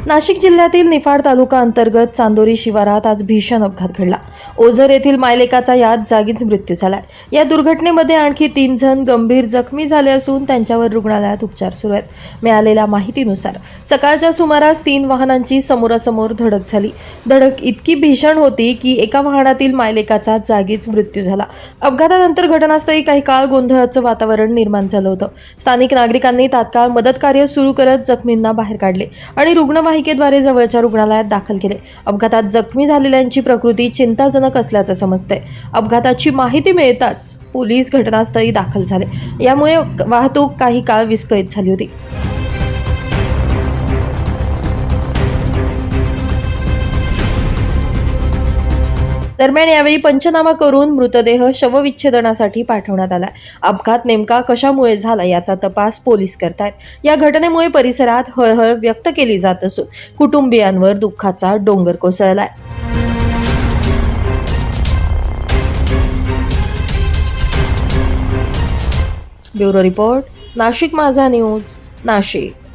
नाशिक जिल्ह्यातील निफाड तालुका अंतर्गत चांदोरी शिवारात आज भीषण अपघात घडला। ओझर येथील मायलेकाचा यात जागीच मृत्यू झाला। या दुर्घटनेमध्ये आणखी 3 जण गंभीर जखमी झाले असून त्यांच्यावर रुग्णालयात उपचार सुरू आहेत। मिळालेल्या माहितीनुसार सकाळच्या सुमारास 3 वाहनांची समोरासमोर धडक झाली। धडक इतकी भीषण होती की एका वाहनातील मायलेकाचा जागीच मृत्यू झाला। अपघातानंतर घटनास्थळी काही काळ गोंधळाचं वातावरण निर्माण झालं होतं। स्थानिक नागरिकांनी तात्काळ मदत कार्य सुरू करत जखमींना बाहेर काढले आणि रुग्णवाहिकेद्वारे जवळच्या रुग्णालयात दाखल केले। अपघातात जखमी झालेल्यांची प्रकृती चिंताजनक असल्याचं समजतंय। अपघाताची माहिती मिळताच पोलीस घटनास्थळी दाखल झाले। यामुळे वाहतूक काही काळ विस्कळीत झाली होती। दरम्यान यावेळी पंचनामा करून मृतदेह शवविच्छेदनासाठी पाठवण्यात आला। अपघात नेमका कशामुळे झाला याचा तपास पोलीस करतायत। या घटनेमुळे परिसरात हळहळ व्यक्त केली जात असून कुटुंबियांवर दुःखाचा डोंगर कोसळलाय। ब्युरो रिपोर्ट, नाशिक माझा न्यूज, नाशिक।